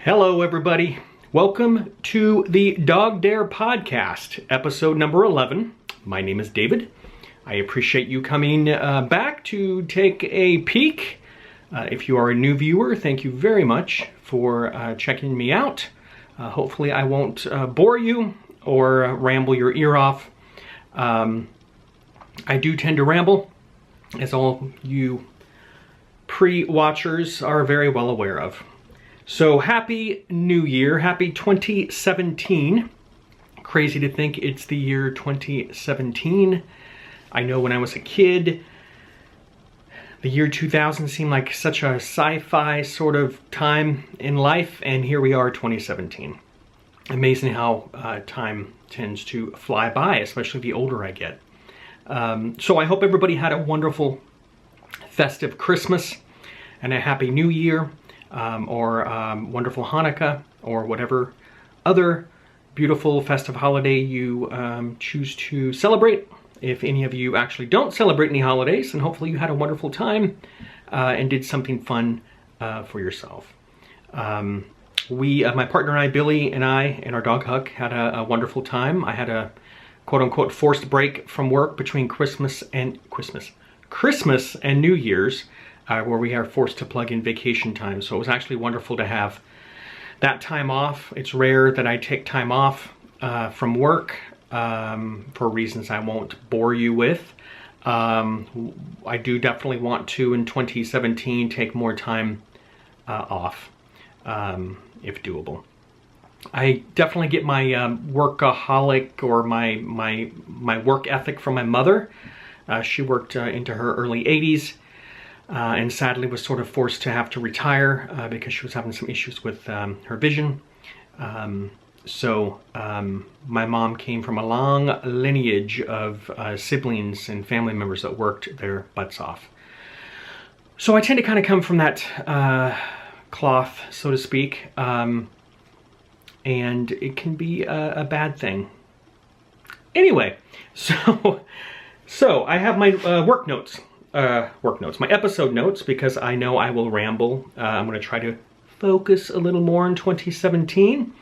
Hello, everybody. Welcome to the DogDare podcast, episode number 11. My name is David. I appreciate you coming back to take a peek. If you are a new viewer, thank you very much for checking me out. Hopefully I won't bore you or ramble your ear off. I do tend to ramble, as all you pre-watchers are very well aware of. So happy New Year, happy 2017. Crazy to think it's the year 2017. I know when I was a kid, the year 2000 seemed like such a sci-fi sort of time in life, and here we are, 2017. Amazing how time tends to fly by, especially the older I get. So I hope everybody had a wonderful festive Christmas and a happy New Year. Or wonderful Hanukkah, or whatever other beautiful festive holiday you choose to celebrate. If any of you actually don't celebrate any holidays, then hopefully you had a wonderful time and did something fun for yourself. My partner and I, Billy, and our dog Huck, had a wonderful time. I had a quote-unquote forced break from work between Christmas and New Year's. Where we are forced to plug in vacation time. So it was actually wonderful to have that time off. It's rare that I take time off from work for reasons I won't bore you with. I do definitely want to, in 2017, take more time off, if doable. I definitely get my workaholic or my work ethic from my mother. She worked into her early 80s. And sadly was sort of forced to have to retire because she was having some issues with her vision. So my mom came from a long lineage of siblings and family members that worked their butts off. So I tend to kind of come from that cloth, so to speak, and it can be a bad thing. Anyway, so I have my work notes. My episode notes, because I know I will ramble. I'm going to try to focus a little more in 2017.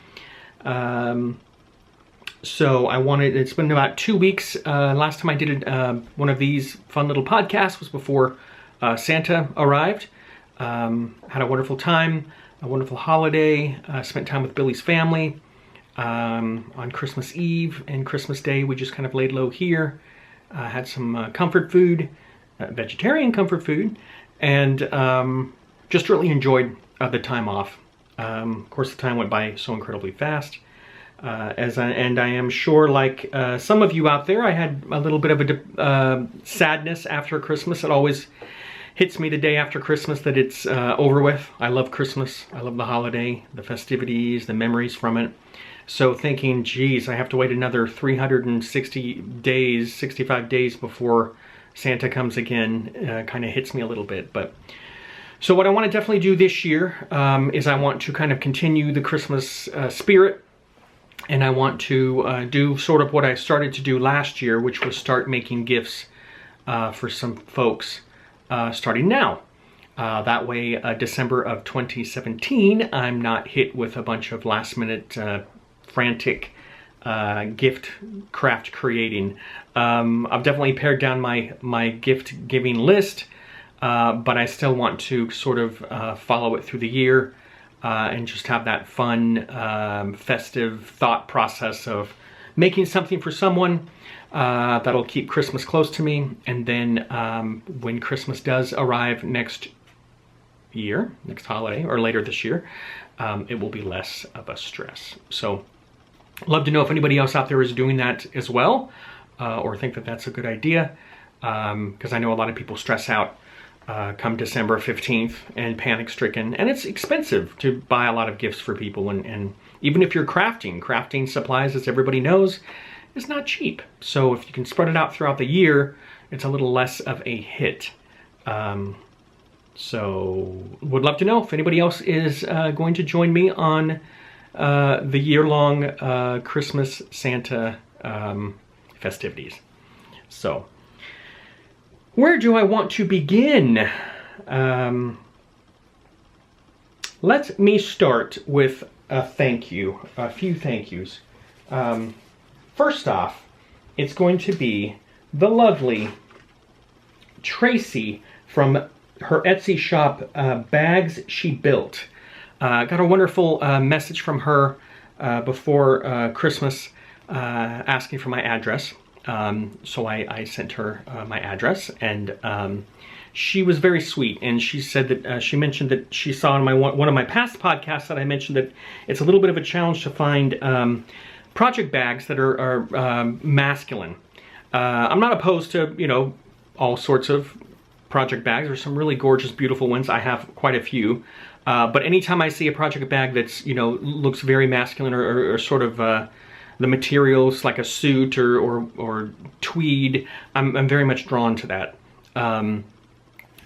So it's been about 2 weeks. Last time I did one of these fun little podcasts was before Santa arrived. Had a wonderful time, a wonderful holiday. Spent time with Billy's family. On Christmas Eve and Christmas Day, we just kind of laid low here. Had some comfort food. Vegetarian comfort food, and just really enjoyed the time off. Of course, the time went by so incredibly fast. And I am sure, like some of you out there, I had a little bit of a sadness after Christmas. It always hits me the day after Christmas that it's over with. I love Christmas. I love the holiday, the festivities, the memories from it. So thinking, geez, I have to wait another 360 days, 65 days before Santa comes again, kind of hits me a little bit. But so what I want to definitely do this year is I want to kind of continue the Christmas spirit, and I want to do sort of what I started to do last year, which was start making gifts for some folks starting now. That way, December of 2017, I'm not hit with a bunch of last minute frantic gift craft creating. I've definitely pared down my gift giving list, but I still want to sort of follow it through the year and just have that fun, festive thought process of making something for someone that'll keep Christmas close to me, and then when Christmas does arrive next holiday, or later this year, it will be less of a stress. So love to know if anybody else out there is doing that as well, or think that that's a good idea, because I know a lot of people stress out come December 15th and panic-stricken, and it's expensive to buy a lot of gifts for people, and even if you're crafting supplies, as everybody knows, is not cheap. So if you can spread it out throughout the year, it's a little less of a hit. So would love to know if anybody else is going to join me on the year-long Christmas Santa festivities. So where do I want to begin? let me start with a thank you, a few thank yous. First off, it's going to be the lovely Tracy from her Etsy shop, BagsSheBuilt. Got a wonderful message from her before Christmas asking for my address. So I sent her my address, and she was very sweet, and she said that she mentioned that she saw in one of my past podcasts that I mentioned that it's a little bit of a challenge to find project bags that are masculine. I'm not opposed to, you know, all sorts of project bags. There's some really gorgeous, beautiful ones. I have quite a few. But anytime I see a project bag that's, you know, looks very masculine or sort of the materials like a suit or tweed, I'm very much drawn to that.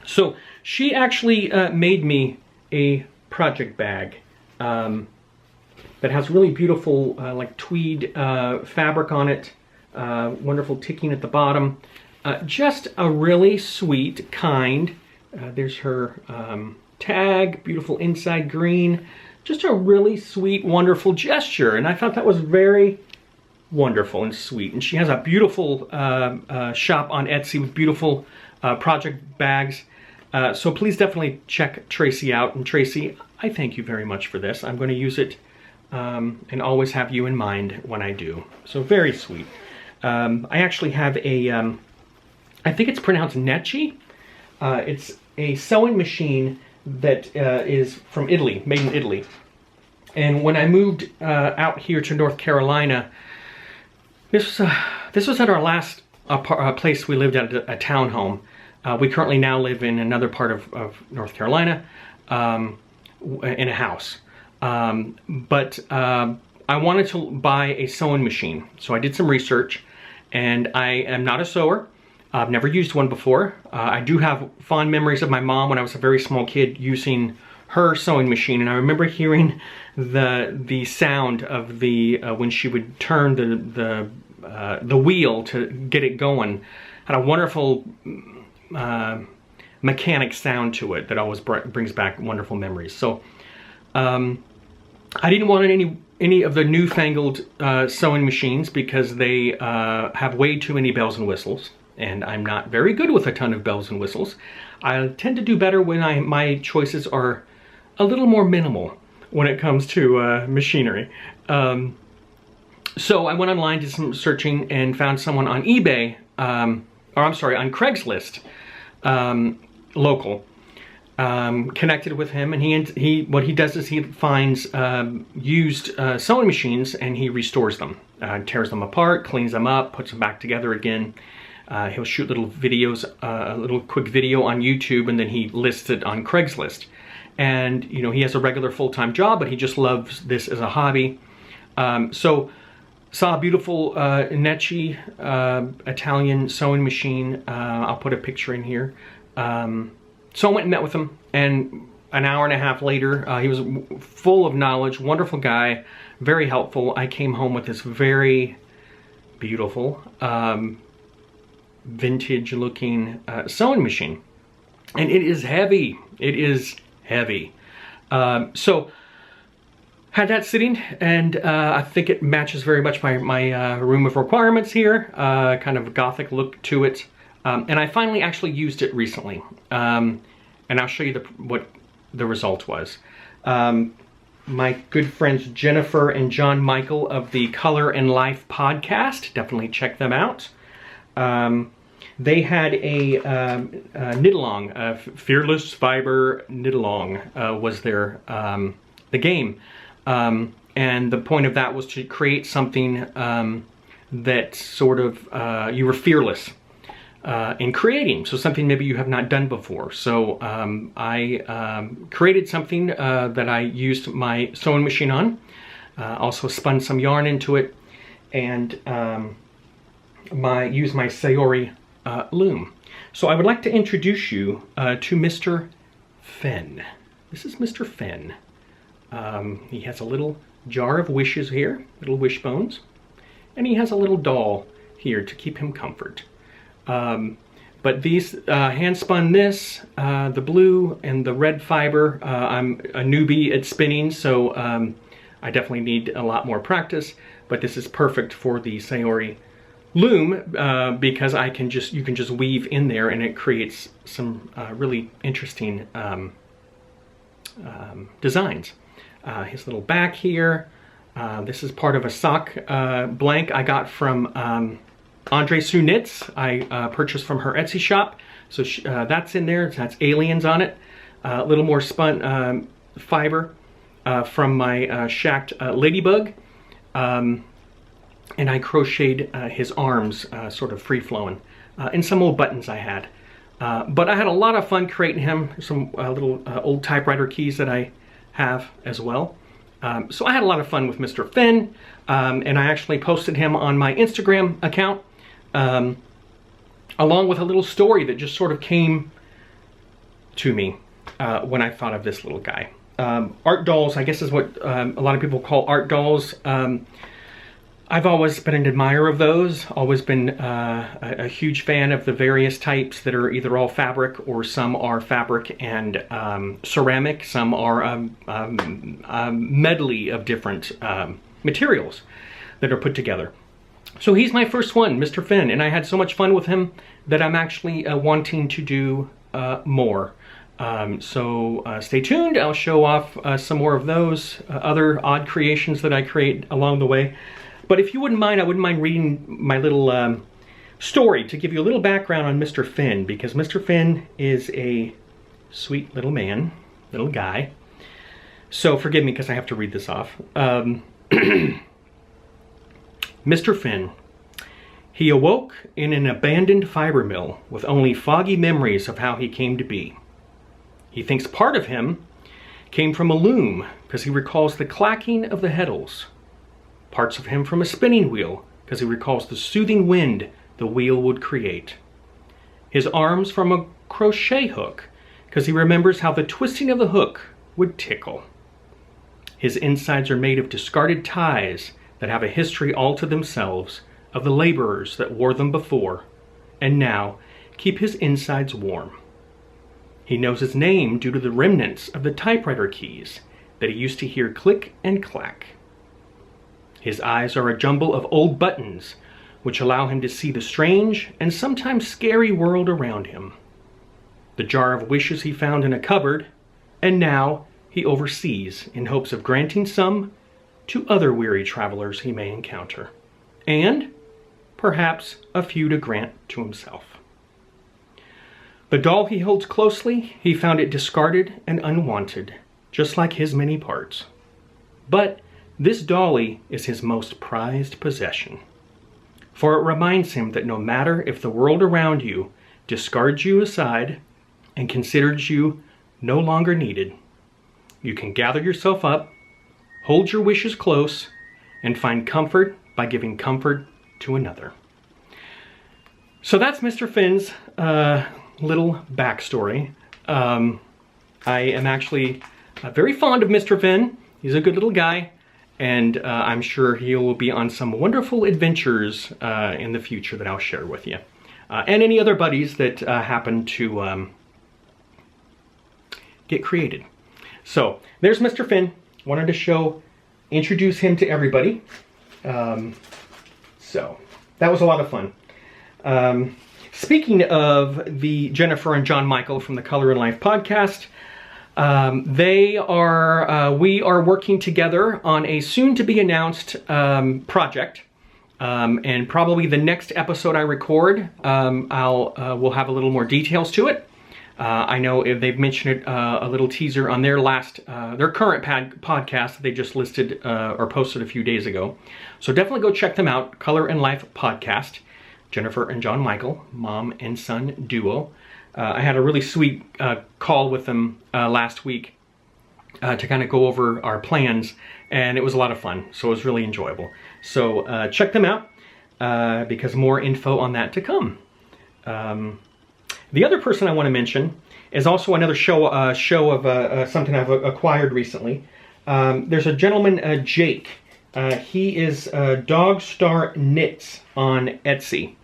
So she actually made me a project bag that has really beautiful like tweed fabric on it, wonderful ticking at the bottom. Just a really sweet, kind, there's her tag, beautiful inside green. Just a really sweet, wonderful gesture, and I thought that was very wonderful and sweet. And she has a beautiful shop on Etsy with beautiful project bags. So please definitely check Tracy out. And Tracy, I thank you very much for this. I'm going to use it and always have you in mind when I do. So very sweet. I actually have a, I think it's pronounced Necci. It's a sewing machine that is from Italy, made in Italy. And when I moved out here to North Carolina, this was at our last place we lived at, a townhome. We currently now live in another part of North Carolina, in a house. But I wanted to buy a sewing machine, so I did some research, and I am not a sewer. I've never used one before. I do have fond memories of my mom when I was a very small kid using her sewing machine, and I remember hearing the sound of the when she would turn the wheel to get it going. Had a wonderful mechanic sound to it that always brings back wonderful memories. So I didn't want any of the newfangled sewing machines because they have way too many bells and whistles. And I'm not very good with a ton of bells and whistles. I tend to do better when my choices are a little more minimal when it comes to machinery. So I went online, did some searching, and found someone on eBay, or I'm sorry, on Craigslist, local. Connected with him, and he what he does is he finds used sewing machines and he restores them, tears them apart, cleans them up, puts them back together again. He'll shoot little videos, a little quick video on YouTube, and then he lists it on Craigslist. And you know, he has a regular full-time job, but he just loves this as a hobby. So saw a beautiful Necci Italian sewing machine. I'll put a picture in here. So I went and met with him, and an hour and a half later, he was full of knowledge, wonderful guy, very helpful. I came home with this very beautiful, vintage-looking sewing machine, and it is heavy. It is heavy. So had that sitting, and I think it matches very much my room of requirements here. Kind of gothic look to it. And I finally actually used it recently, and I'll show you what the result was. My good friends Jennifer and John Michael of the Color and Life podcast, definitely check them out. They had a knit-along, Fearless Fiber knit-along was their the game, and the point of that was to create something that sort of you were fearless in creating, so something maybe you have not done before. So I created something that I used my sewing machine on, also spun some yarn into it, and used my Sayori loom. So I would like to introduce you to Mr. Fenn. This is Mr. Fenn. He has a little jar of wishes here, little wishbones, and he has a little doll here to keep him comfort. But these hand spun this, the blue and the red fiber. I'm a newbie at spinning, so I definitely need a lot more practice. But this is perfect for the Sayori loom because you can just weave in there, and it creates some really interesting designs. His little back here. This is part of a sock blank I got from Andre Sue Knits. I purchased from her Etsy shop. So that's in there. That's aliens on it. A little more spun fiber from my shacked ladybug. And I crocheted his arms sort of free-flowing. And some old buttons I had. But I had a lot of fun creating him. Some little old typewriter keys that I have as well. So I had a lot of fun with Mr. Finn, and I actually posted him on my Instagram account, along with a little story that just sort of came to me when I thought of this little guy. Art dolls, I guess, is what a lot of people call art dolls. I've always been an admirer of those, always been a huge fan of the various types that are either all fabric or some are fabric and ceramic, some are a medley of different materials that are put together. So he's my first one, Mr. Finn, and I had so much fun with him that I'm actually wanting to do more. So stay tuned, I'll show off some more of those other odd creations that I create along the way. But if you wouldn't mind, I wouldn't mind reading my little story to give you a little background on Mr. Finn, because Mr. Finn is a sweet little man, little guy. So forgive me because I have to read this off. Mr. Finn. He awoke in an abandoned fiber mill with only foggy memories of how he came to be. He thinks part of him came from a loom because he recalls the clacking of the heddles. Parts of him from a spinning wheel because he recalls the soothing wind the wheel would create. His arms from a crochet hook because he remembers how the twisting of the hook would tickle. His insides are made of discarded ties that have a history all to themselves of the laborers that wore them before and now keep his insides warm. He knows his name due to the remnants of the typewriter keys that he used to hear click and clack. His eyes are a jumble of old buttons, which allow him to see the strange and sometimes scary world around him. The jar of wishes he found in a cupboard, and now he oversees in hopes of granting some to other weary travelers he may encounter, and perhaps a few to grant to himself. The doll he holds closely, he found it discarded and unwanted, just like his many parts. But this dolly is his most prized possession, for it reminds him that no matter if the world around you discards you aside and considers you no longer needed, you can gather yourself up, hold your wishes close, and find comfort by giving comfort to another. So that's Mr. Finn's little backstory. I am actually very fond of Mr. Finn. He's a good little guy. And I'm sure he will be on some wonderful adventures in the future that I'll share with you. And any other buddies that happen to get created. So, there's Mr. Finn. Wanted to introduce him to everybody. So, that was a lot of fun. Speaking of the Jennifer and John Michael from the Color and Life podcast, we are working together on a soon-to-be-announced project, and probably the next episode I record, we'll have a little more details to it. I know they've mentioned it, a little teaser on their current podcast that they just listed or posted a few days ago. So definitely go check them out, Color and Life podcast, Jennifer and John Michael, mom and son duo. I had a really sweet call with them last week to kind of go over our plans, and it was a lot of fun, so it was really enjoyable. So check them out because more info on that to come. The other person I want to mention is also another show of something I've acquired recently. There's a gentleman, Jake. He is Dogstar Knits on Etsy.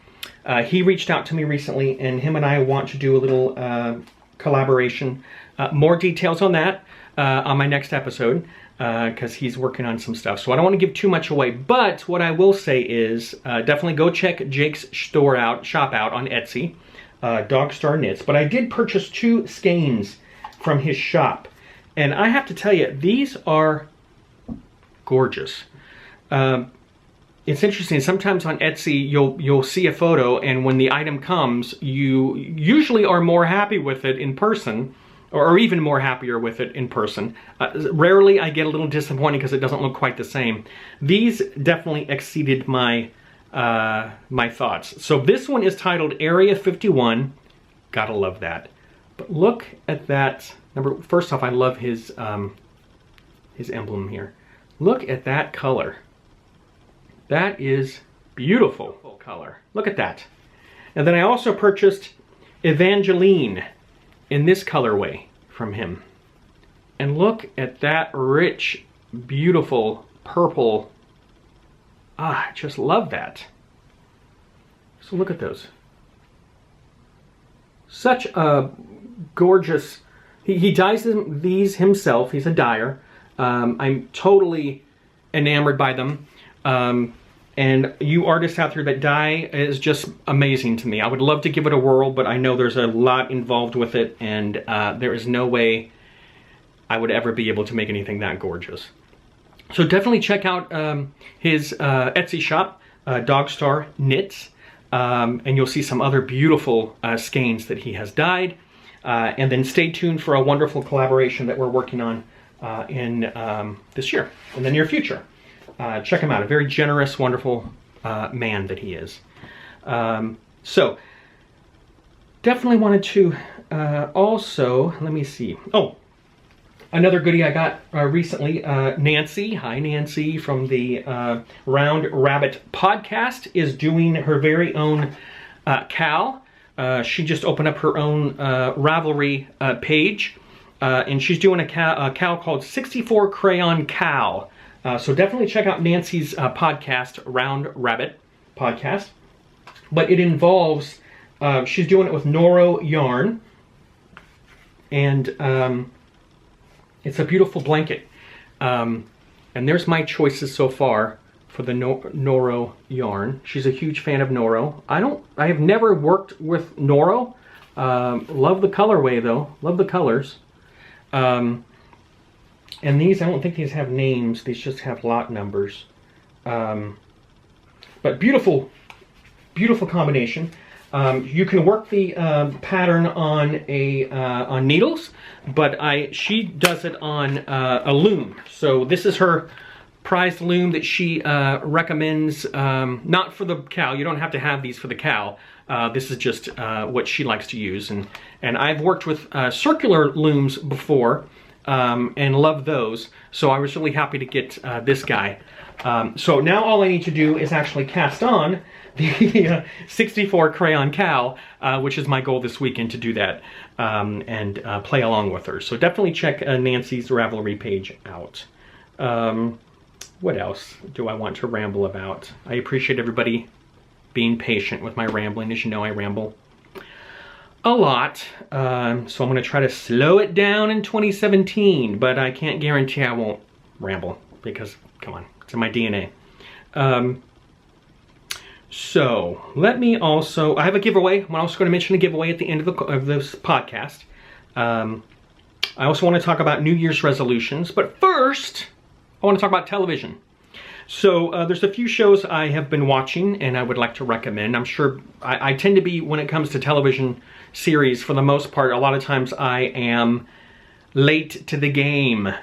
He reached out to me recently, and him and I want to do a little collaboration. More details on that on my next episode, because he's working on some stuff. So I don't want to give too much away, but what I will say is definitely go check Jake's shop out on Etsy, Dogstar Knits. But I did purchase 2 skeins from his shop, and I have to tell you, these are gorgeous. It's interesting, sometimes on Etsy you'll see a photo, and when the item comes, you usually are more happy with it in person, or even more happier with it in person. Rarely I get a little disappointed because it doesn't look quite the same. These definitely exceeded my my thoughts. So this one is titled Area 51. Gotta love that. But look at that. First off, I love his emblem here. Look at that color. That is beautiful color. Look at that. And then I also purchased Evangeline in this colorway from him. And look at that rich, beautiful purple. I just love that. So look at those. Such a gorgeous, he dyes these himself. He's a dyer. I'm totally enamored by them. And you artists out there that dye is just amazing to me. I would love to give it a whirl, but I know there's a lot involved with it, and there is no way I would ever be able to make anything that gorgeous. So definitely check out his Etsy shop, Dogstar Knits, and you'll see some other beautiful skeins that he has dyed. And then stay tuned for a wonderful collaboration that we're working on in this year, in the near future. Check him out, a very generous, wonderful man that he is. So, definitely wanted to also, let me see. Oh, another goodie I got recently, Nancy, hi Nancy, from the Round Rabbit podcast, is doing her very own cowl. She just opened up her own Ravelry page, and she's doing a cowl called 64 Crayon Cowl. So definitely check out Nancy's podcast, Round Rabbit podcast. But it involves, she's doing it with Noro yarn. And it's a beautiful blanket. And there's my choices so far for the Noro yarn. She's a huge fan of Noro. I have never worked with Noro. Love the colorway though, love the colors. And these, I don't think these have names, these just have lot numbers. But beautiful, beautiful combination. You can work the pattern on on needles, but she does it on a loom. So this is her prized loom that she recommends, not for the cowl. You don't have to have these for the cowl. This is just what she likes to use. And I've worked with circular looms before, and love those. So I was really happy to get this guy. So now all I need to do is actually cast on the 64 crayon cowl, which is my goal this weekend, to do that and play along with her. So definitely check Nancy's Ravelry page out. What else do I want to ramble about? I appreciate everybody being patient with my rambling. As you know, I ramble a lot, so I'm going to try to slow it down in 2017, but I can't guarantee I won't ramble, because, come on, it's in my DNA. So, let me also, I have a giveaway. I'm also going to mention a giveaway at the end of this podcast. I also want to talk about New Year's resolutions, but first, I want to talk about television. So there's a few shows I have been watching and I would like to recommend. I'm sure I tend to be, when it comes to television series, for the most part, a lot of times I am late to the game.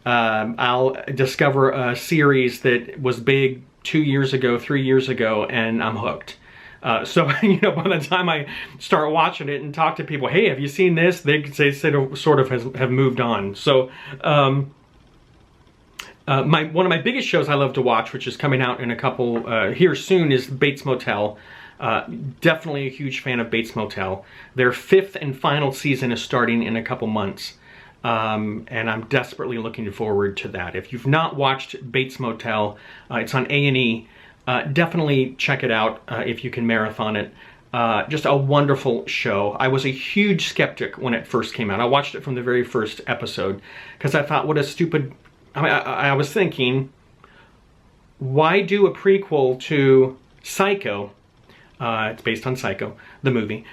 I'll discover a series that was big 2 years ago, 3 years ago, and I'm hooked. So, you know, by the time I start watching it and talk to people, hey, have you seen this? They sort of have moved on. So, one of my biggest shows I love to watch, which is coming out in a couple, here soon, is Bates Motel. Definitely a huge fan of Bates Motel. Their 5th and final season is starting in a couple months. And I'm desperately looking forward to that. If you've not watched Bates Motel, it's on A&E. Definitely check it out if you can marathon it. Just a wonderful show. I was a huge skeptic when it first came out. I watched it from the very first episode because I thought, what a stupid... I was thinking, why do a prequel to Psycho? It's based on Psycho, the movie.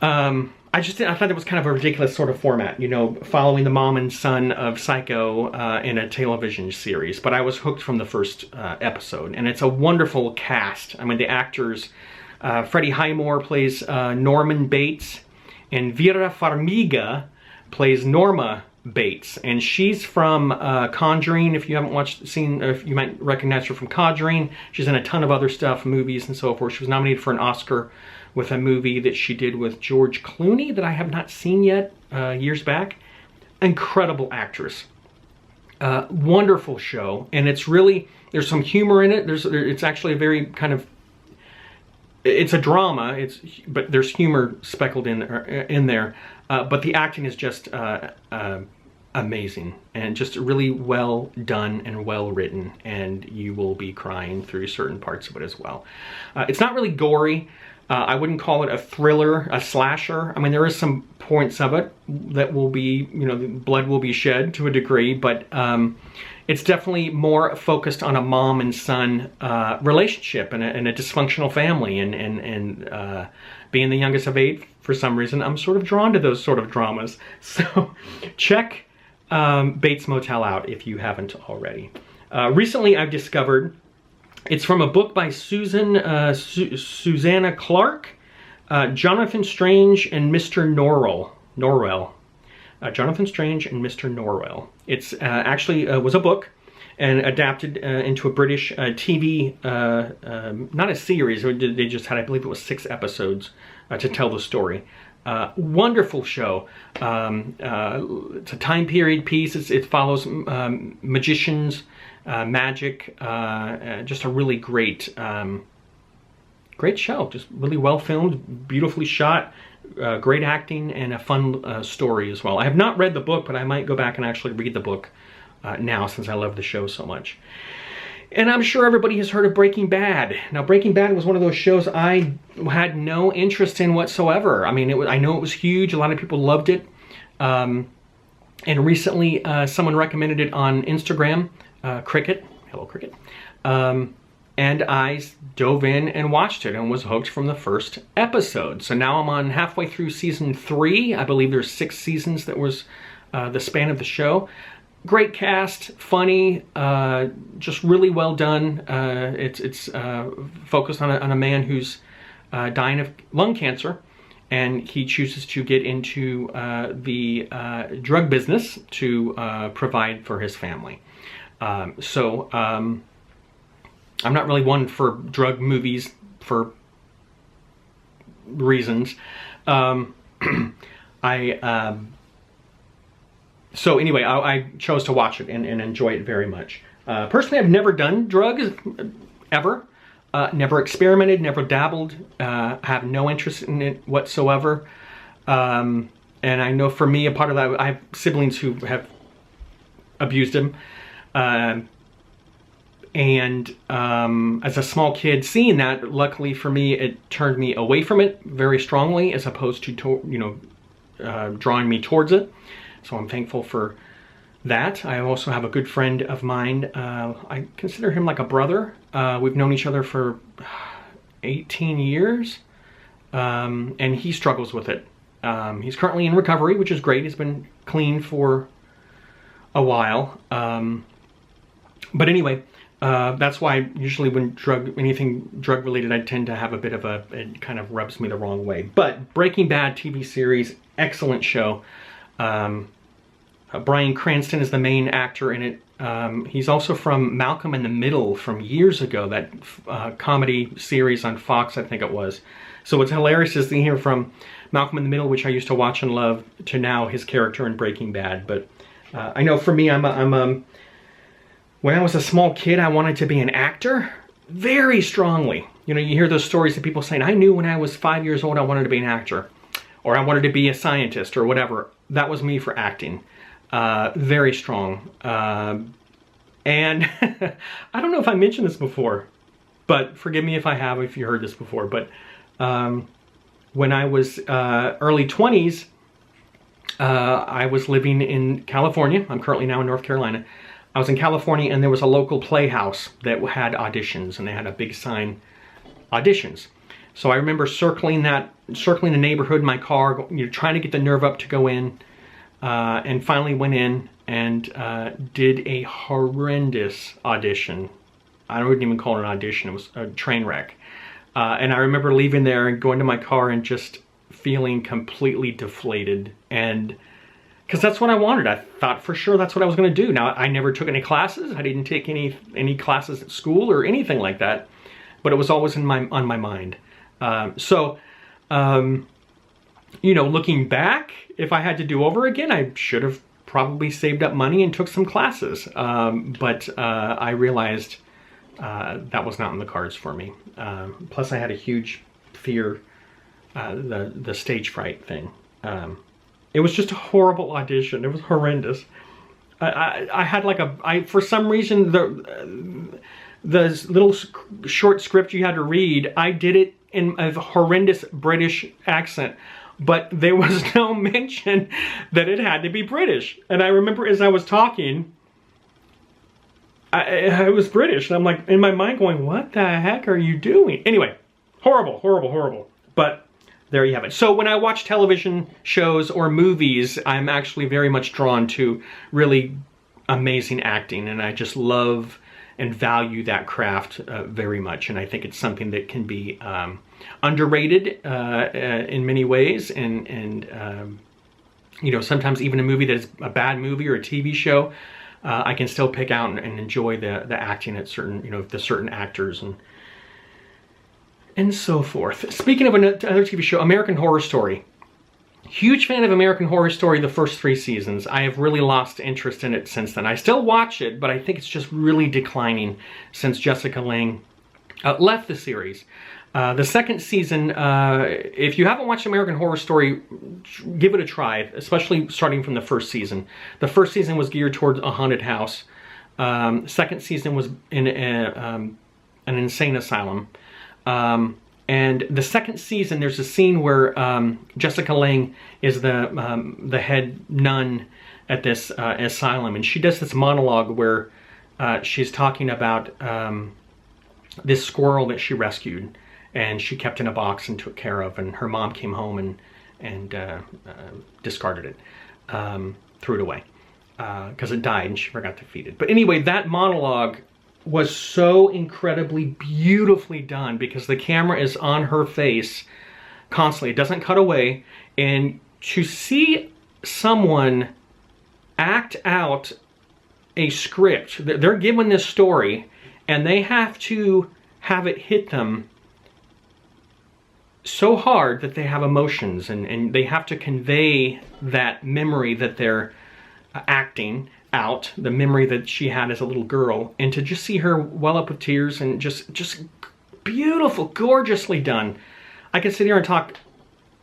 I thought it was kind of a ridiculous sort of format, you know, following the mom and son of Psycho in a television series. But I was hooked from the first episode, and it's a wonderful cast. I mean, the actors, Freddie Highmore plays Norman Bates, and Vera Farmiga plays Norma Bates, and she's from Conjuring. If you haven't seen, if you might recognize her from Conjuring. She's in a ton of other stuff, movies and so forth. She was nominated for an Oscar with a movie that she did with George Clooney that I have not seen yet, years back. Incredible actress. Wonderful show, and it's really, there's some humor in it. It's actually a very kind of, it's a drama, but there's humor speckled in there. But the acting is just amazing, and just really well done and well written, and you will be crying through certain parts of it as well. It's not really gory. I wouldn't call it a thriller, a slasher. I mean, there is some points of it that will be, you know, blood will be shed to a degree, but it's definitely more focused on a mom and son relationship and a dysfunctional family, and being the youngest of 8, for some reason, I'm sort of drawn to those sort of dramas. So check Bates Motel out if you haven't already. Recently, I've discovered, it's from a book by Susanna Clark, Jonathan Strange and Mr. Norrell. Jonathan Strange and Mr. Norrell. It's actually was a book and adapted into a British TV, not a series, they just had, I believe it was 6 episodes to tell the story. Wonderful show. It's a time period piece. It follows magicians, magic, just a really great show. Just really well filmed, beautifully shot, great acting, and a fun story as well. I have not read the book, but I might go back and actually read the book now, since I love the show so much. And I'm sure everybody has heard of Breaking Bad. Now, Breaking Bad was one of those shows I had no interest in whatsoever. I mean, I know it was huge. A lot of people loved it. And recently, someone recommended it on Instagram, Cricket. Hello, Cricket. And I dove in and watched it and was hooked from the first episode. So now I'm on halfway through season 3. I believe there's 6 seasons that was the span of the show. Great cast, funny, just really well done. It's focused on a man who's dying of lung cancer, and he chooses to get into the drug business to provide for his family. I'm not really one for drug movies for reasons. So anyway, I chose to watch it and enjoy it very much. Personally, I've never done drugs, ever. Never experimented, never dabbled. Have no interest in it whatsoever. And I know for me, a part of that, I have siblings who have abused him. As a small kid, seeing that, luckily for me, it turned me away from it very strongly, as opposed to drawing me towards it. So I'm thankful for that. I also have a good friend of mine. I consider him like a brother. We've known each other for 18 years, and he struggles with it. He's currently in recovery, which is great. He's been clean for a while. But anyway, that's why usually when anything drug related, I tend to have a bit of it kind of rubs me the wrong way. But Breaking Bad TV series, excellent show. Bryan Cranston is the main actor in it. He's also from Malcolm in the Middle from years ago, that comedy series on Fox, I think it was. So what's hilarious is to hear from Malcolm in the Middle, which I used to watch and love, to now his character in Breaking Bad. But I know for me, when I was a small kid, I wanted to be an actor very strongly. You know, you hear those stories of people saying, I knew when I was 5 years old I wanted to be an actor, or I wanted to be a scientist, or whatever. That was me for acting. Very strong. And I don't know if I mentioned this before. but forgive me if you heard this before, but when I was early 20s, I was living in California. I'm currently now in North Carolina. I was in California, and there was a local playhouse that had auditions, and they had a big sign, auditions. So I remember circling the neighborhood in my car, trying to get the nerve up to go in, and finally went in and did a horrendous audition. I wouldn't even call it an audition, it was a train wreck. And I remember leaving there and going to my car and just feeling completely deflated, and because that's what I wanted. I thought for sure that's what I was going to do. Now, I never took any classes. I didn't take any classes at school or anything like that, but it was always on my mind. Looking back, if I had to do over again, I should have probably saved up money and took some classes. But I realized that was not in the cards for me. Plus, I had a huge fear, the stage fright thing. It was just a horrible audition. It was horrendous. I had for some reason, the little short script you had to read, I did it in a horrendous British accent, but there was no mention that it had to be British. And I remember as I was talking, I was British, and I'm like in my mind going, what the heck are you doing? Anyway, horrible, horrible, horrible. But there you have it. So when I watch television shows or movies, I'm actually very much drawn to really amazing acting, and I just love and value that craft very much. And I think it's something that can be underrated in many ways, and sometimes even a movie that is a bad movie or a TV show, I can still pick out and enjoy the acting at certain, the certain actors and so forth. Speaking of another TV show, American Horror Story. Huge fan of American Horror Story, the first 3 seasons. I have really lost interest in it since then. I still watch it, but I think it's just really declining since Jessica Lange left the series. The second season, if you haven't watched American Horror Story, give it a try, especially starting from the first season. The first season was geared towards a haunted house. Second season was in an insane asylum. And the second season, there's a scene where Jessica Lange is the head nun at this asylum, and she does this monologue where she's talking about this squirrel that she rescued, and she kept in a box and took care of, and her mom came home and discarded it, threw it away, because it died and she forgot to feed it. But anyway, that monologue was so incredibly beautifully done because the camera is on her face constantly. It doesn't cut away. And to see someone act out a script, they're given this story and they have to have it hit them so hard that they have emotions, and they have to convey that memory that they're acting out, the memory that she had as a little girl, and to just see her well up with tears and just beautiful, gorgeously done. I could sit here and talk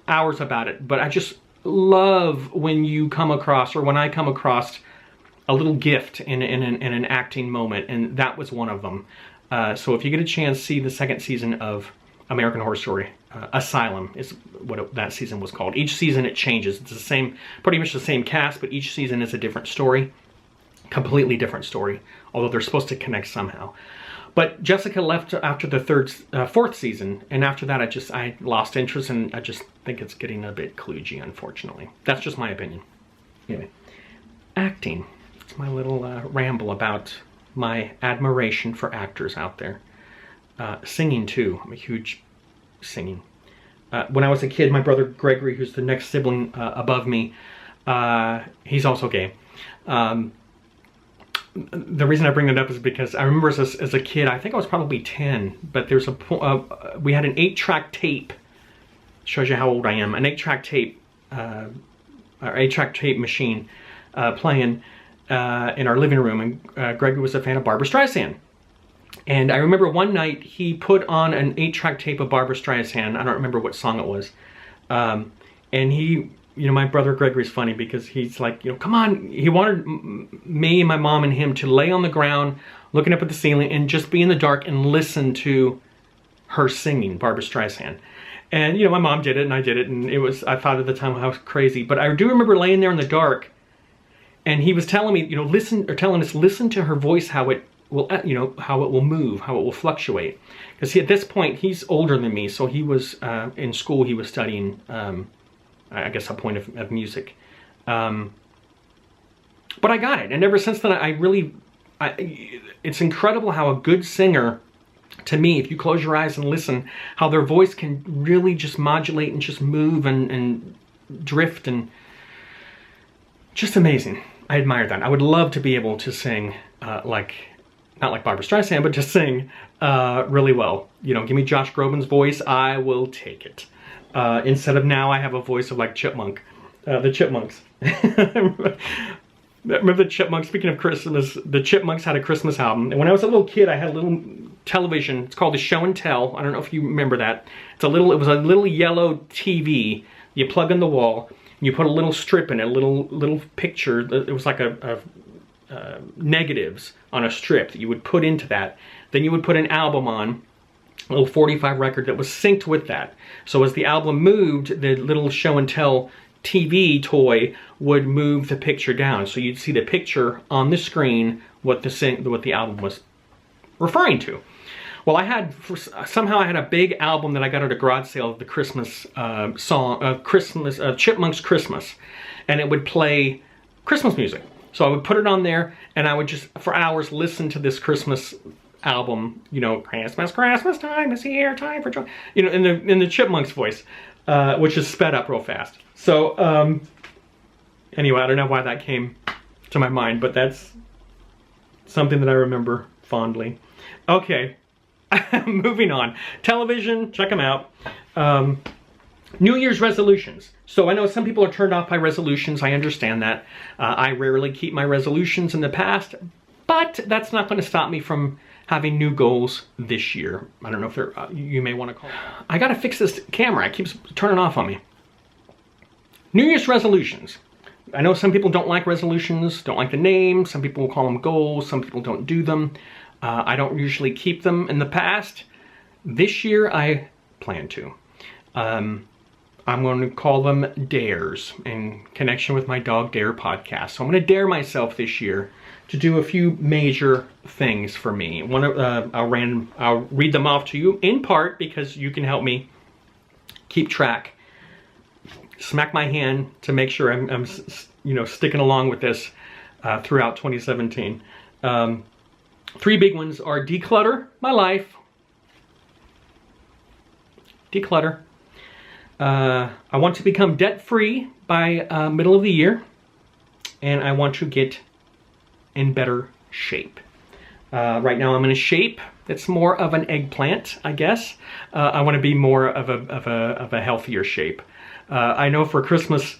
hours about it, but I just love when you come across, or when I come across, a little gift in an acting moment, and that was one of them. So if you get a chance, see the second season of American Horror Story. Asylum is what that season was called. Each season it changes. It's the same, pretty much the same cast, but each season is a different story. Completely different story, although they're supposed to connect somehow. But Jessica left after the fourth season, and after that I lost interest, and I just think it's getting a bit kludgy, unfortunately. That's just my opinion. Anyway, acting. It's my little ramble about my admiration for actors out there. Singing too. I'm a huge singing. When I was a kid, my brother Gregory, who's the next sibling above me, he's also gay. The reason I bring that up is because I remember as a kid, I think I was probably 10, but there's we had an 8-track tape. Shows you how old I am. An 8-track tape, or 8-track tape machine playing in our living room, and Gregory was a fan of Barbra Streisand. And I remember one night he put on an 8-track tape of Barbra Streisand. I don't remember what song it was. And he you know, my brother Gregory's funny because he's like, you know, come on. He wanted me, my mom, and him to lay on the ground, looking up at the ceiling, and just be in the dark and listen to her singing Barbra Streisand. And, you know, my mom did it and I did it, and it was, I thought at the time I was crazy. But I do remember laying there in the dark, and he was telling me, you know, telling us, listen to her voice, how it will, you know, how it will move, how it will fluctuate. Because at this point, he's older than me, so he was in school, he was studying, I guess, a point of music. But I got it, and ever since then, it's incredible how a good singer, to me, if you close your eyes and listen, how their voice can really just modulate and just move and drift, and just amazing. I admire that. I would love to be able to sing not like Barbra Streisand, but to sing really well. You know, give me Josh Groban's voice, I will take it. Instead of now I have a voice of like Chipmunk, the Chipmunks. Remember the Chipmunks? Speaking of Christmas, the Chipmunks had a Christmas album. And when I was a little kid, I had a little television. It's called the Show and Tell. I don't know if you remember that. It was a little yellow TV you plug in the wall. And you put a little strip in it, a little picture. It was like negatives on a strip that you would put into that. Then you would put an album on, a little 45 record that was synced with that. So as the album moved, the little Show and Tell TV toy would move the picture down, so you'd see the picture on the screen what the album was referring to. Well, somehow I had a big album that I got at a garage sale of the Christmas Chipmunks Christmas, and it would play Christmas music. So I would put it on there, and I would just for hours listen to this Christmas album. You know, Christmas time is here, time for joy. You know, in the Chipmunks voice, which is sped up real fast. So, anyway, I don't know why that came to my mind, but that's something that I remember fondly. Okay, moving on. Television, check them out. New Year's resolutions. So I know some people are turned off by resolutions. I understand that. I rarely keep my resolutions in the past, but that's not going to stop me from having new goals this year. I don't know if you may want to call it. I got to fix this camera. It keeps turning off on me. New Year's resolutions. I know some people don't like resolutions, don't like the name. Some people will call them goals. Some people don't do them. I don't usually keep them in the past. This year, I plan to. I'm going to call them dares in connection with my DogDare podcast. So I'm going to dare myself this year to do a few major things for me. I'll read them off to you in part because you can help me keep track. Smack my hand to make sure I'm you know, sticking along with this throughout 2017. 3 big ones are declutter my life. Declutter. I want to become debt-free by middle of the year. And I want to get in better shape. Right now I'm in a shape that's more of an eggplant, I guess. I want to be more of a healthier shape. I know for Christmas,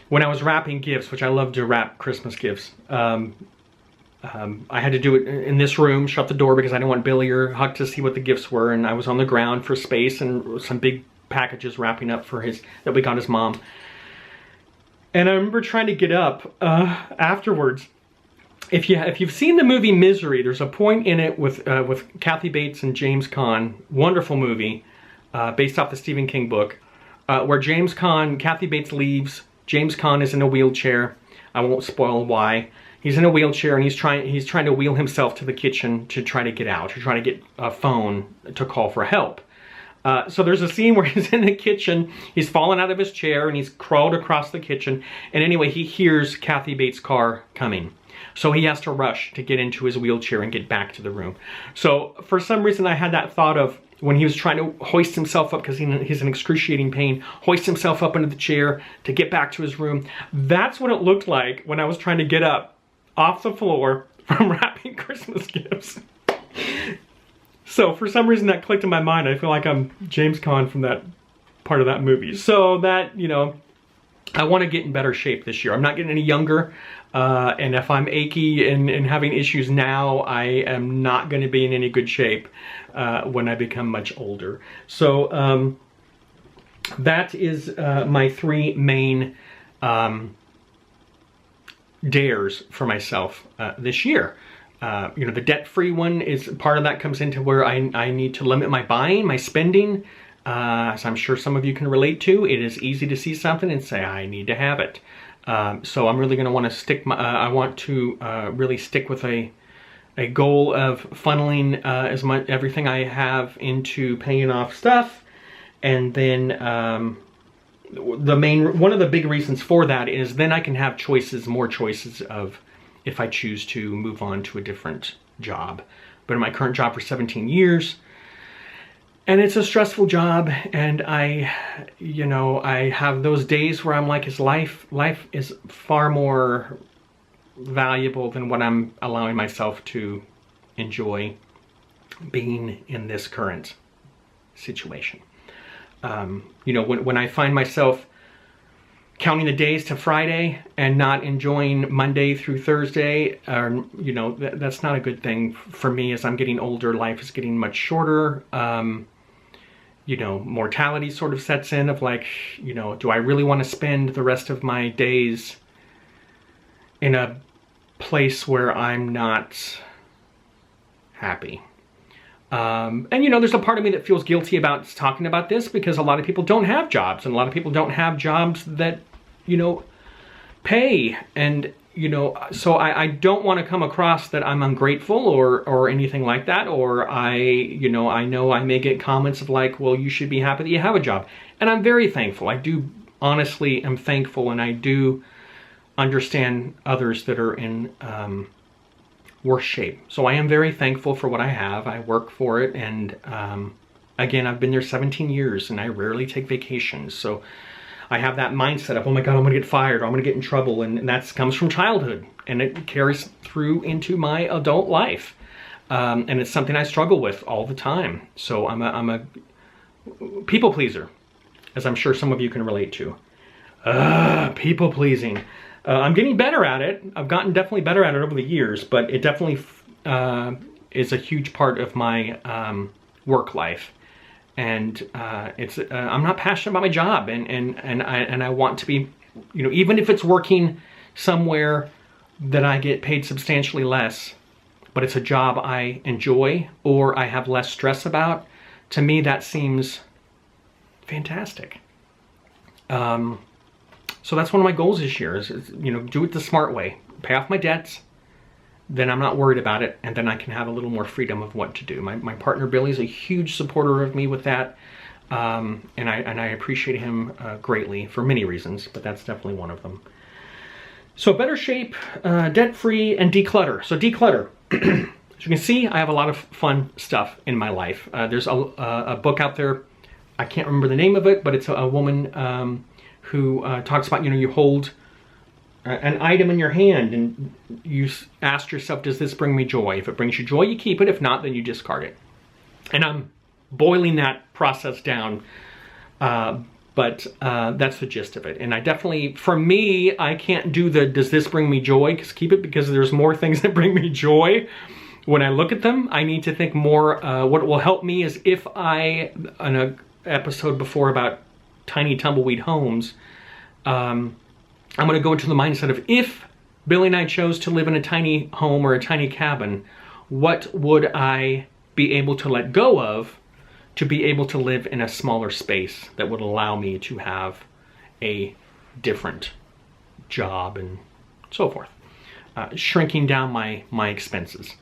when I was wrapping gifts, which I love to wrap Christmas gifts, I had to do it in this room, shut the door because I didn't want Billy or Huck to see what the gifts were, and I was on the ground for space and some big packages wrapping up for that we got his mom. And I remember trying to get up afterwards. If you've seen the movie Misery, there's a point in it with Kathy Bates and James Caan, wonderful movie, based off the Stephen King book, where Kathy Bates leaves. James Caan is in a wheelchair. I won't spoil why. He's in a wheelchair and he's trying to wheel himself to the kitchen to try to get out, to try to get a phone to call for help. So there's a scene where he's in the kitchen, he's fallen out of his chair and he's crawled across the kitchen, and anyway, he hears Kathy Bates' car coming. So he has to rush to get into his wheelchair and get back to the room. So for some reason I had that thought of when he was trying to hoist himself up, because he's in excruciating pain, hoist himself up into the chair to get back to his room. That's what it looked like when I was trying to get up off the floor from wrapping Christmas gifts. So for some reason that clicked in my mind. I feel like I'm James Caan from that part of that movie. So that, you know, I want to get in better shape this year. I'm not getting any younger. And if I'm achy and having issues now, I am not going to be in any good shape when I become much older. So that is my three main dares for myself this year. You know, the debt-free one is part of that comes into where I need to limit my buying, my spending. As I'm sure some of you can relate to, it is easy to see something and say, I need to have it. So I'm really going to want to stick I want to really stick with a goal of funneling as much everything I have into paying off stuff. And then one of the big reasons for that is then I can have more choices of if I choose to move on to a different job. But in my current job for 17 years, and it's a stressful job, and I have those days where I'm like, life is far more valuable than what I'm allowing myself to enjoy being in this current situation. You know, when I find myself counting the days to Friday and not enjoying Monday through Thursday, you know, that's not a good thing for me. As I'm getting older, life is getting much shorter. You know, mortality sort of sets in of like, you know, do I really want to spend the rest of my days in a place where I'm not happy? And you know, there's a part of me that feels guilty about talking about this because a lot of people don't have jobs, and a lot of people don't have jobs that, you know, pay. And, you know, so I don't want to come across that I'm ungrateful or anything like that. Or you know I may get comments of like, well, you should be happy that you have a job. And I'm very thankful. I do honestly am thankful, and I do understand others that are in worse shape. So I am very thankful for what I have. I work for it, and again, I've been there 17 years, and I rarely take vacations. So I have that mindset of, oh my God, I'm gonna get fired, or I'm gonna get in trouble, and that comes from childhood, and it carries through into my adult life. And it's something I struggle with all the time. So I'm a people pleaser, as I'm sure some of you can relate to. People pleasing. I'm getting better at it. I've gotten definitely better at it over the years, but it definitely is a huge part of my work life. And I'm not passionate about my job, and I want to be, you know, even if it's working somewhere that I get paid substantially less, but it's a job I enjoy or I have less stress about, to me that seems fantastic. So that's one of my goals this year is, you know, do it the smart way. Pay off my debts, then I'm not worried about it, and then I can have a little more freedom of what to do. My partner Billy's a huge supporter of me with that, and I appreciate him greatly for many reasons, but that's definitely one of them. So better shape, debt-free, and declutter. So declutter. As you can see, I have a lot of fun stuff in my life. There's a book out there, I can't remember the name of it, but it's a woman who talks about, you know, you hold an item in your hand and you ask yourself, does this bring me joy? If it brings you joy, you keep it. If not, then you discard it. And I'm boiling that process down, but that's the gist of it. And I definitely, for me, I can't do the does this bring me joy, because there's more things that bring me joy. When I look at them, I need to think more. What will help me is if in an episode before about tiny tumbleweed homes, I'm going to go into the mindset of, if Billy and I chose to live in a tiny home or a tiny cabin, what would I be able to let go of to be able to live in a smaller space that would allow me to have a different job and so forth, shrinking down my expenses.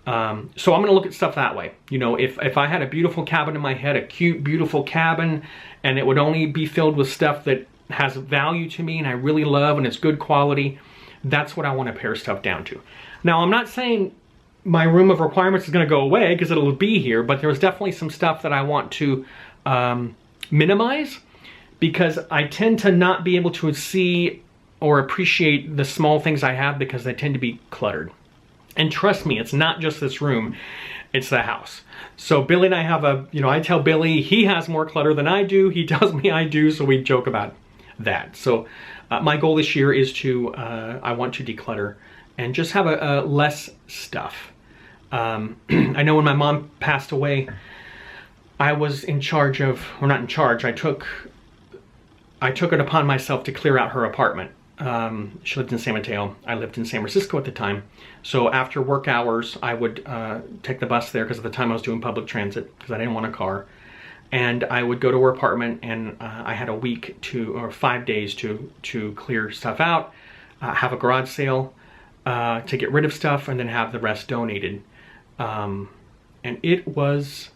So I'm going to look at stuff that way. You know, if I had a beautiful cabin in my head, a cute, beautiful cabin, and it would only be filled with stuff that has value to me and I really love and it's good quality, that's what I want to pare stuff down to. Now, I'm not saying my room of requirements is going to go away, because it'll be here, but there's definitely some stuff that I want to minimize, because I tend to not be able to see or appreciate the small things I have because they tend to be cluttered. And trust me, it's not just this room, it's the house. So Billy and I have I tell Billy he has more clutter than I do. He tells me I do, so we joke about that. So my goal this year is to, I want to declutter and just have a less stuff. I know when my mom passed away, I was in charge of, or not in charge, I took I took it upon myself to clear out her apartment. She lived in San Mateo. I lived in San Francisco at the time. So after work hours, I would take the bus there, because at the time I was doing public transit because I didn't want a car. And I would go to her apartment, and I had a week or 5 days to clear stuff out, have a garage sale to get rid of stuff, and then have the rest donated. And it was,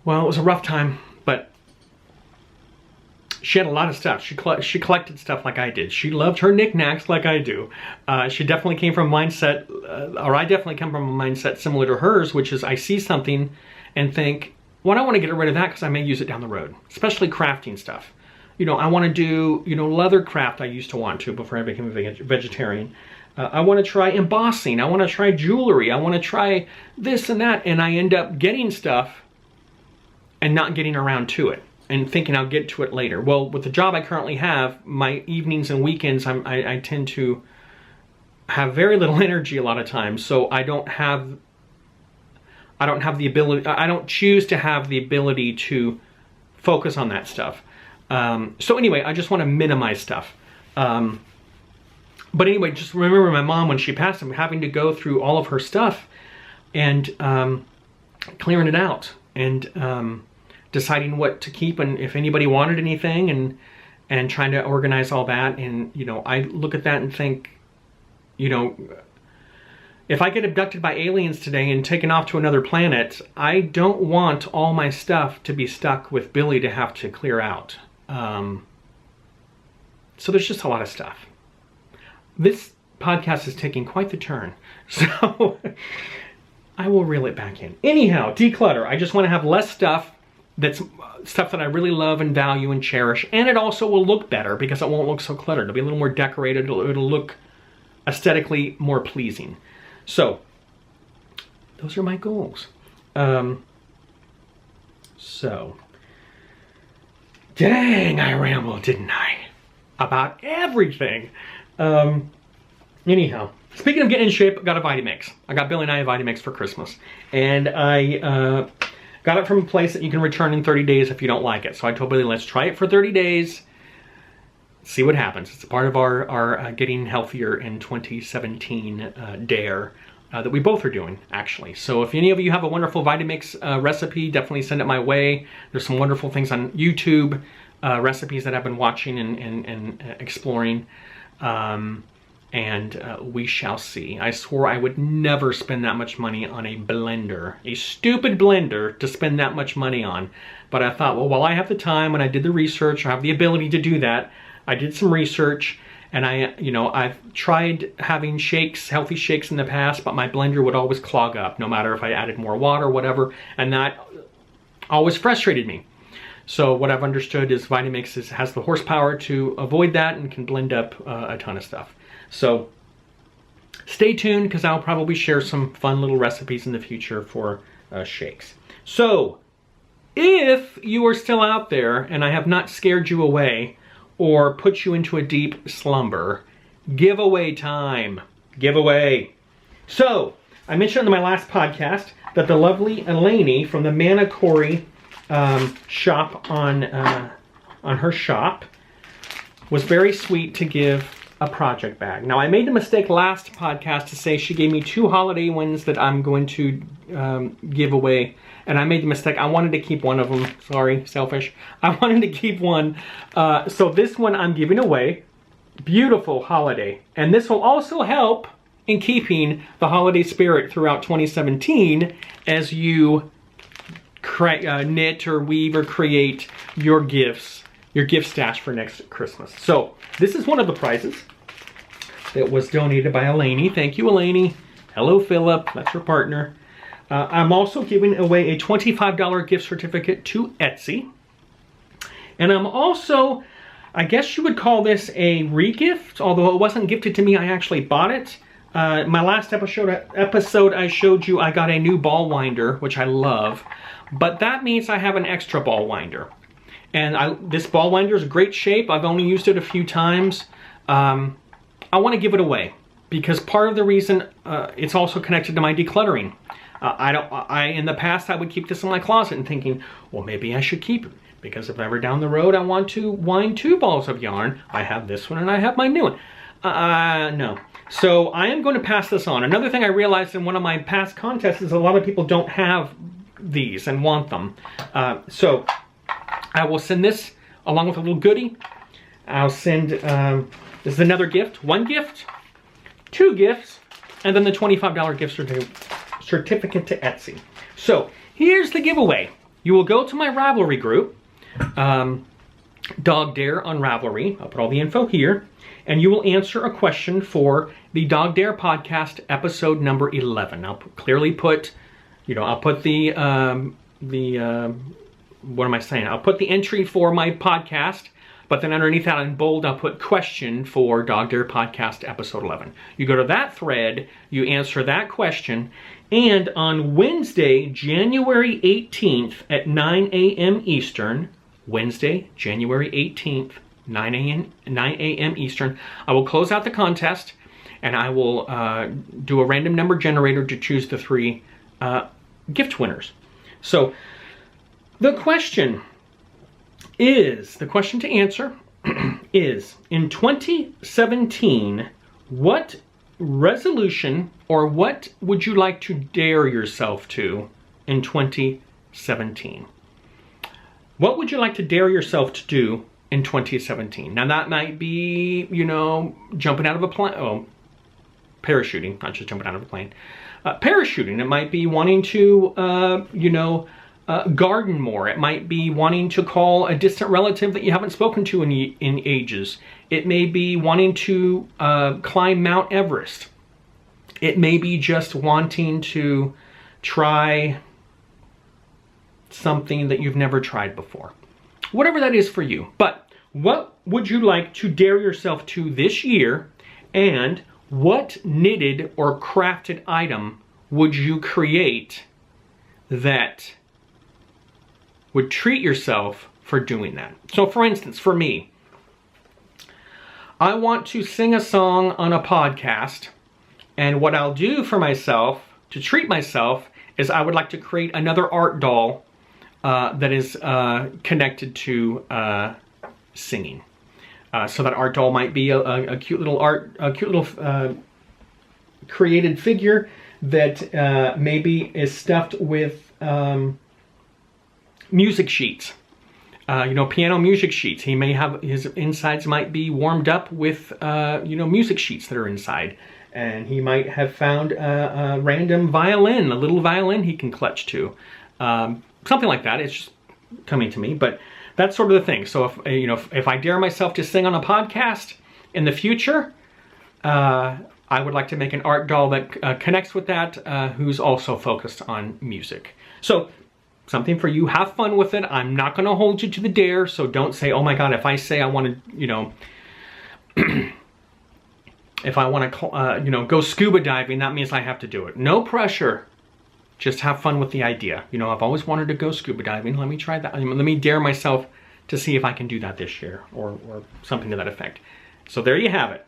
well, it was a rough time, but she had a lot of stuff. She collected stuff like I did. She loved her knickknacks like I do. She definitely came from a mindset, or I definitely come from a mindset similar to hers, which is I see something and think, well, I want to get rid of that because I may use it down the road, especially crafting stuff. You know, I want to do, you know, leather craft I used to want to before I became a vegetarian. I want to try embossing. I want to try jewelry. I want to try this and that. And I end up getting stuff and not getting around to it and thinking I'll get to it later. Well, with the job I currently have, my evenings and weekends, I tend to have very little energy a lot of times. So I don't have the ability, I don't choose to have the ability to focus on that stuff. So anyway, I just want to minimize stuff. But anyway, just remember my mom, when she passed, I'm having to go through all of her stuff and clearing it out and deciding what to keep and if anybody wanted anything, and trying to organize all that. And, you know, I look at that and think, you know, if I get abducted by aliens today and taken off to another planet, I don't want all my stuff to be stuck with Billy to have to clear out. So there's just a lot of stuff. This podcast is taking quite the turn, so I will reel it back in. Anyhow, declutter. I just want to have less stuff. That's stuff that I really love and value and cherish, and it also will look better because it won't look so cluttered. It'll be a little more decorated. It'll look aesthetically more pleasing. So, those are my goals. So, dang, I rambled, didn't I? About everything. Anyhow, speaking of getting in shape, I got a Vitamix. I got Billy and I a Vitamix for Christmas. And I got it from a place that you can return in 30 days if you don't like it. So I told Billy, let's try it for 30 days. See what happens. It's a part of our getting healthier in 2017 dare that we both are doing, actually. So if any of you have a wonderful Vitamix recipe, definitely send it my way. There's some wonderful things on YouTube, recipes that I've been watching and exploring. And we shall see. I swore I would never spend that much money on a blender, a stupid blender to spend that much money on. But I thought, well, while I have the time and I did the research, I have the ability to do that. I did some research, and I've tried having shakes, healthy shakes in the past, but my blender would always clog up, no matter if I added more water or whatever, and that always frustrated me. So what I've understood is Vitamix has the horsepower to avoid that and can blend up a ton of stuff. So stay tuned, because I'll probably share some fun little recipes in the future for shakes. So if you are still out there and I have not scared you away or put you into a deep slumber, giveaway time. Giveaway. So I mentioned in my last podcast that the lovely Eleni from the ManaKori shop on her shop was very sweet to give a project bag. Now, I made the mistake last podcast to say she gave me 2 holiday ones that I'm going to give away, and I made the mistake. I wanted to keep one of them. Sorry, selfish. I wanted to keep one. So this one I'm giving away. Beautiful holiday. And this will also help in keeping the holiday spirit throughout 2017 as you knit or weave or create your gifts, your gift stash for next Christmas. So this is one of the prizes that was donated by Eleni. Thank you, Eleni. Hello, Philip. That's her partner. I'm also giving away a $25 gift certificate to Etsy. And I'm also, I guess you would call this a re-gift, although it wasn't gifted to me, I actually bought it. My last episode I showed you I got a new ball winder, which I love, but that means I have an extra ball winder. And this ball winder is great shape. I've only used it a few times. I want to give it away because part of the reason it's also connected to my decluttering. In the past, I would keep this in my closet and thinking, well, maybe I should keep it. Because if ever down the road I want to wind 2 balls of yarn, I have this one and I have my new one. No. So I am going to pass this on. Another thing I realized in one of my past contests is a lot of people don't have these and want them. So I will send this along with a little goodie. I'll send, this is another gift. 1 gift, 2 gifts, and then the $25 gift certificate to Etsy. So here's the giveaway. You will go to my Ravelry group, DogDare on Ravelry. I'll put all the info here. And you will answer a question for the DogDare podcast episode number 11. I'll clearly put, I'll put the what am I saying? I'll put the entry for my podcast, but then underneath that in bold, I'll put question for DogDare podcast episode 11. You go to that thread, you answer that question, and on Wednesday, January 18th at 9 a.m. Eastern, Wednesday, January 18th, 9 a.m. Eastern, I will close out the contest and I will do a random number generator to choose the 3 gift winners. So the question to answer is, in 2017, what resolution or what would you like to dare yourself to in 2017? What would you like to dare yourself to do in 2017? Now that might be, jumping out of a plane. Oh, parachuting, not just jumping out of a plane. Parachuting. It might be wanting to, garden more. It might be wanting to call a distant relative that you haven't spoken to in ages. It may be wanting to climb Mount Everest. It may be just wanting to try something that you've never tried before. Whatever that is for you. But what would you like to dare yourself to this year? And what knitted or crafted item would you create that would treat yourself for doing that? So for instance, for me, I want to sing a song on a podcast, and what I'll do for myself to treat myself is I would like to create another art doll that is connected to singing. So that art doll might be a cute little created figure that maybe is stuffed with music sheets. Piano music sheets. He may have, his insides might be warmed up with, music sheets that are inside. And he might have found a random violin, a little violin he can clutch to. Something like that. It's just coming to me, but that's sort of the thing. So if I dare myself to sing on a podcast in the future, I would like to make an art doll that connects with that, who's also focused on music. So something for you. Have fun with it. I'm not going to hold you to the dare, so don't say, oh my God, if I say I want to, if I want to, go scuba diving, that means I have to do it. No pressure. Just have fun with the idea. I've always wanted to go scuba diving. Let me try that. Let me dare myself to see if I can do that this year, or something to that effect. So there you have it.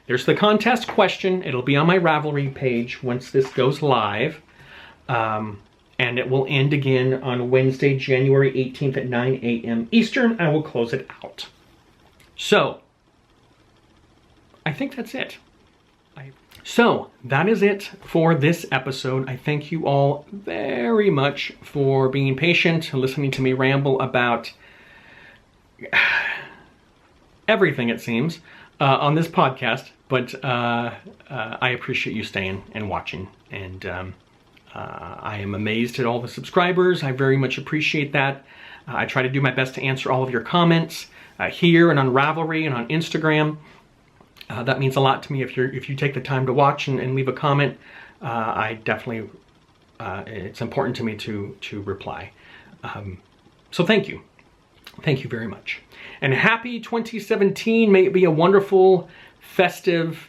There's the contest question. It'll be on my Ravelry page once this goes live. And it will end again on Wednesday, January 18th at 9 a.m. Eastern. I will close it out. So, I think that's it. So, that is it for this episode. I thank you all very much for being patient, listening to me ramble about everything, it seems, on this podcast. But I appreciate you staying and watching. And I am amazed at all the subscribers. I very much appreciate that. I try to do my best to answer all of your comments here and on Ravelry and on Instagram. That means a lot to me if you take the time to watch and leave a comment. I definitely, it's important to me to reply. So thank you. Thank you very much. And happy 2017. May it be a wonderful, festive,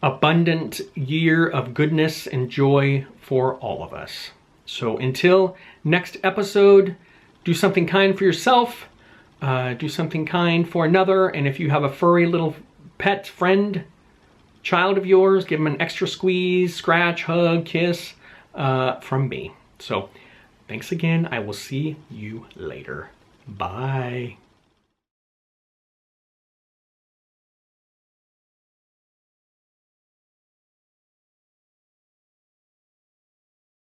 abundant year of goodness and joy for all of us. So until next episode, do something kind for yourself, do something kind for another, and if you have a furry little pet, friend, child of yours, give them an extra squeeze, scratch, hug, kiss, from me. So thanks again. I will see you later. Bye.